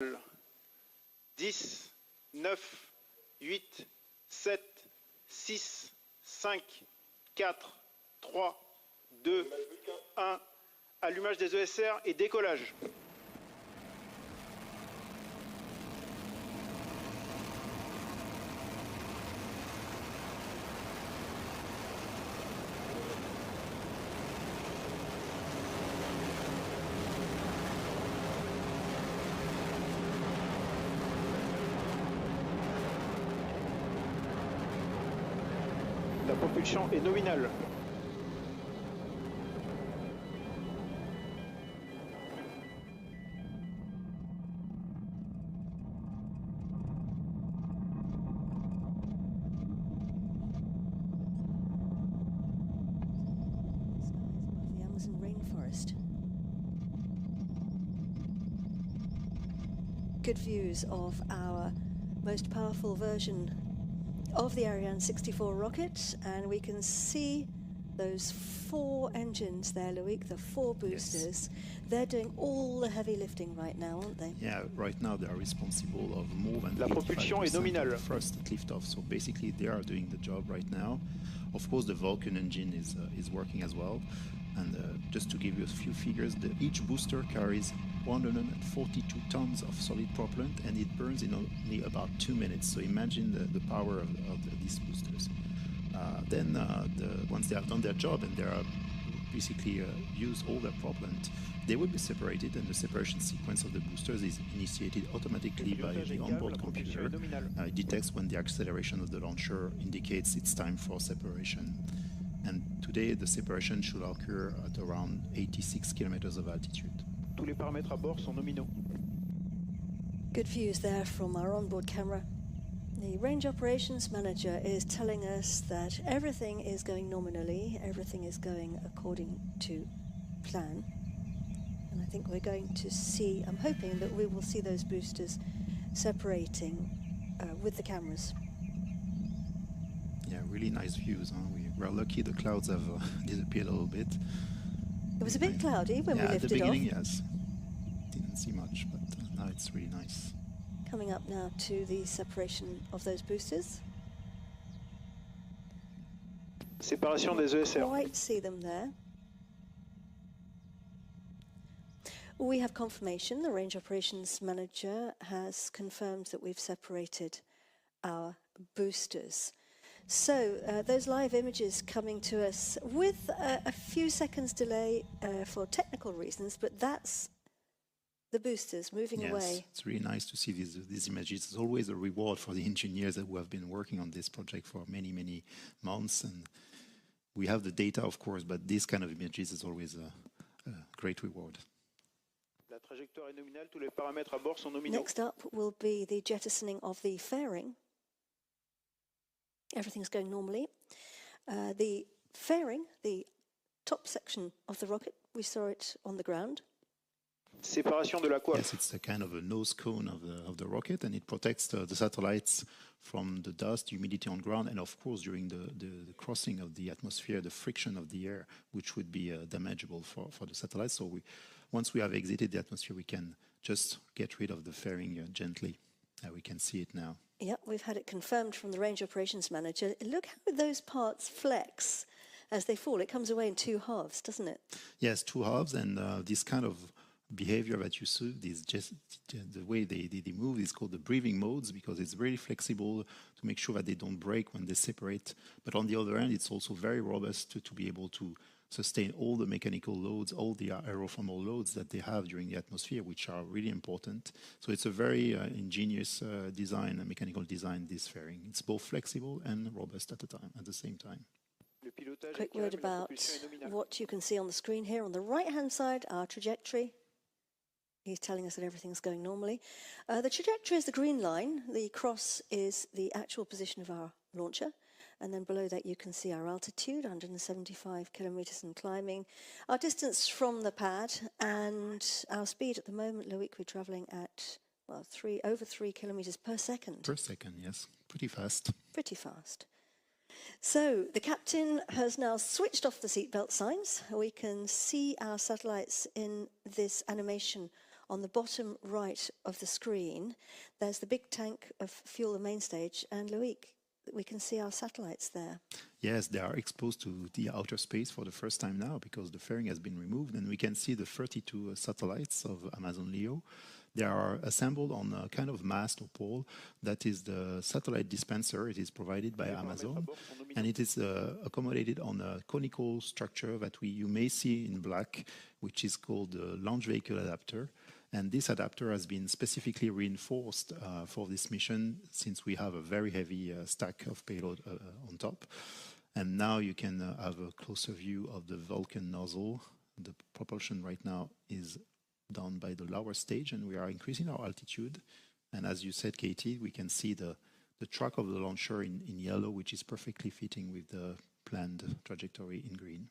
10, 9, 8, 7, 6, 5, 4, 3, 2, 1. Allumage des ESR et décollage. La propulsion est nominale. The Amazon rainforest. Good views of our most powerful version of the Ariane 64 rocket, and we can see those 4 engines there, Loïc, the 4 boosters. Yes. They're doing all the heavy lifting right now, aren't they? Yeah, right now they are responsible of more than La propulsion est nominale. the first liftoff. So basically they are doing the job right now. Of course the Vulcan engine is working as well. And just to give you a few figures, each booster carries 142 tons of solid propellant, and it burns in only about 2 minutes. So imagine the power of these boosters. Once they have done their job and they are basically used all their propellant, they will be separated, and the separation sequence of the boosters is initiated automatically by the onboard computer. It detects when the acceleration of the launcher indicates it's time for separation. And today the separation should occur at around 86 kilometers of altitude. Tous les paramètres à bord sont nominaux. Good views there from our onboard camera. The range operations manager is telling us that everything is going nominally, everything is going according to plan. And I think we're going to see, I'm hoping that we will see those boosters separating with the cameras. Yeah, really nice views. Huh? We're lucky the clouds have disappeared a little bit. It was a bit cloudy when we lifted off. At the beginning, yes. Didn't see much, but now it's really nice. Coming up now to the separation of those boosters. Séparation des ESR. Quite see them there. We have confirmation. The range operations manager has confirmed that we've separated our boosters. So those live images coming to us with a few seconds delay for technical reasons, but that's the boosters moving away. Yes, it's really nice to see these images. It's always a reward for the engineers who have been working on this project for many, many months. And we have the data, of course, but this kind of images is always a great reward. La trajectoire est nominale, tous les paramètres à bord sont nominaux. Next up will be the jettisoning of the fairing. Everything's going normally. The fairing, the top section of the rocket, we saw it on the ground. Séparation de la coiffe. Yes, it's a kind of a nose cone of the rocket, and it protects the satellites from the dust, humidity on ground, and of course during the crossing of the atmosphere, the friction of the air, which would be damageable for the satellites. So once we have exited the atmosphere, we can just get rid of the fairing gently. We can see it now. Yep, we've had it confirmed from the range operations manager. Look how those parts flex as they fall. It comes away in 2 halves, doesn't it? Yes, 2 halves, and this kind of behavior that you see, the way they move is called the breathing modes, because it's very flexible to make sure that they don't break when they separate. But on the other hand, it's also very robust to be able to sustain all the mechanical loads, all the aerothermal loads that they have during the atmosphere, which are really important. So it's a very ingenious design, a mechanical design, this fairing. It's both flexible and robust at the same time. Quick word about what you can see on the screen here. On the right-hand side, our trajectory. He's telling us that everything's going normally. The trajectory is the green line. The cross is the actual position of our launcher. And then below that you can see our altitude, 175 kilometers and climbing, our distance from the pad, and our speed at the moment, Loïc, we're traveling at, well, over 3 kilometers per second. Per second, yes. Pretty fast. Pretty fast. So the captain has now switched off the seatbelt signs. We can see our satellites in this animation on the bottom right of the screen, there's the big tank of fuel, the main stage, and Loic, we can see our satellites there. Yes, they are exposed to the outer space for the first time now because the fairing has been removed, and we can see the 32 satellites of Amazon Leo. They are assembled on a kind of mast or pole that is the satellite dispenser. It is provided by Amazon, and it is accommodated on a conical structure that you may see in black, which is called the launch vehicle adapter. And this adapter has been specifically reinforced for this mission since we have a very heavy stack of payload on top. And now you can have a closer view of the Vulcan nozzle. The propulsion right now is done by the lower stage, and we are increasing our altitude. And as you said, Katie, we can see the track of the launcher in yellow, which is perfectly fitting with the planned trajectory in green.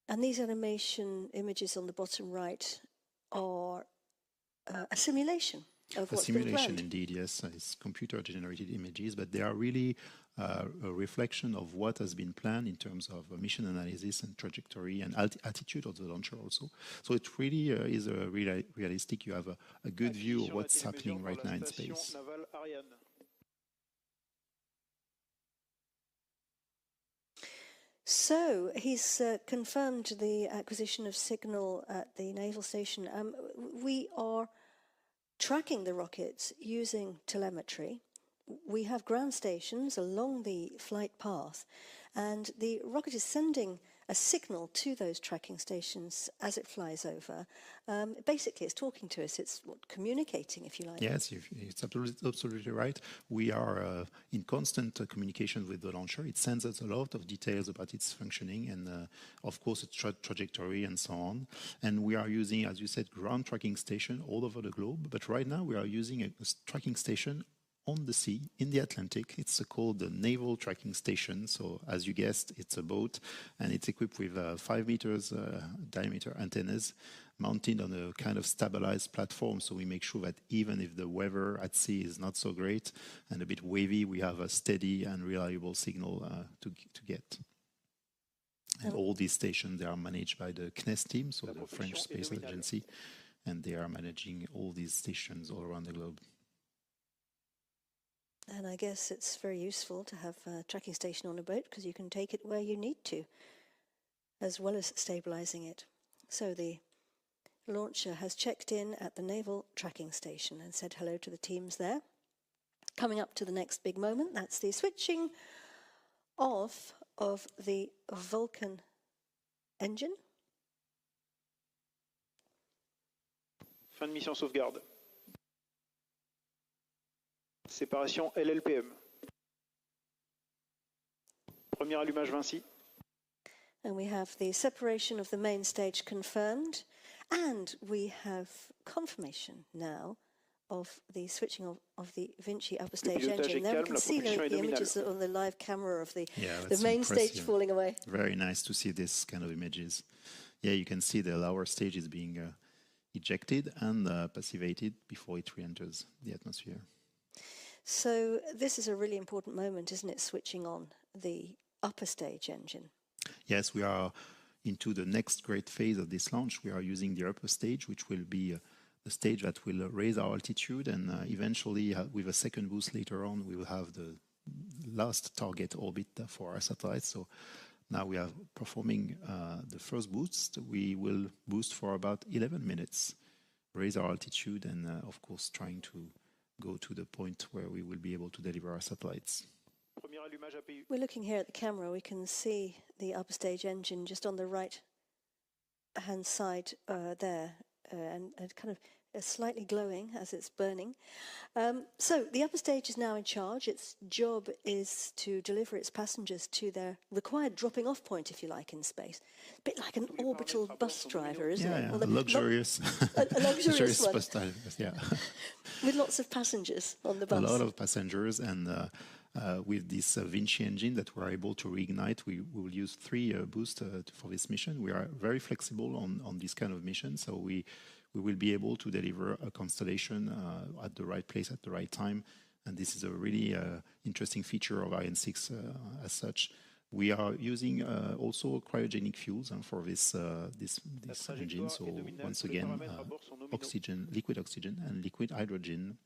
And these animation images on the bottom right are a simulation of what's been planned. A simulation, indeed, yes. It's computer-generated images, but they are really a reflection of what has been planned in terms of mission analysis and trajectory and attitude of the launcher also. So it really is realistic. You have a good view of what's happening right now in space. So he's confirmed the acquisition of signal at the naval station. We are tracking the rockets using telemetry. We have ground stations along the flight path, and the rocket is sending a signal to those tracking stations as it flies over. Basically, it's talking to us. It's communicating, if you like. Yes, it's absolutely right. We are in constant communication with the launcher. It sends us a lot of details about its functioning and, of course, its trajectory and so on. And we are using, as you said, ground tracking station all over the globe. But right now, we are using a tracking station on the sea in the Atlantic. It's called the Naval Tracking Station. So as you guessed, it's a boat, and it's equipped with 5 meters diameter antennas mounted on a kind of stabilized platform. So we make sure that even if the weather at sea is not so great and a bit wavy, we have a steady and reliable signal to get. And all these stations, they are managed by the CNES team, so the French Space Agency, and they are managing all these stations all around the globe. And I guess it's very useful to have a tracking station on a boat because you can take it where you need to, as well as stabilizing it. So the launcher has checked in at the Naval Tracking Station and said hello to the teams there. Coming up to the next big moment, that's the switching off of the Vulcan engine. Fin de mission sauvegarde. Séparation LLPM. Premier allumage Vinci. And we have the separation of the main stage confirmed, and we have confirmation now of the switching of the Vinci upper stage engine. There we can see the images on the live camera of the main stage falling away. Very nice to see this kind of images. Yeah, you can see the lower stage is being ejected and passivated before it re-enters the atmosphere. So this is a really important moment, isn't it, switching on the upper stage engine? Yes, we are into the next great phase of this launch. We are using the upper stage, which will be the stage that will raise our altitude, and eventually, with a second boost later on, we will have the last target orbit for our satellites. So now we are performing the first boost. We will boost for about 11 minutes, raise our altitude, and of course, trying to go to the point where we will be able to deliver our satellites. We're looking here at the camera. We can see the upper stage engine just on the right-hand side there, and kind of slightly glowing as it's burning. So the upper stage is now in charge. Its job is to deliver its passengers to their required dropping-off point, if you like, in space. A bit like an orbital bus driver, isn't it? Yeah, luxurious. A luxurious one. Bus driver, yeah. With lots of passengers on the bus. A lot of passengers, and with this Vinci engine that we're able to reignite, we will use 3 boosts for this mission. We are very flexible on this kind of mission, so we will be able to deliver a constellation at the right place at the right time. And this is a really interesting feature of Ariane 6 as such. We are using also cryogenic fuels for this engine. So once again, oxygen, liquid oxygen and liquid hydrogen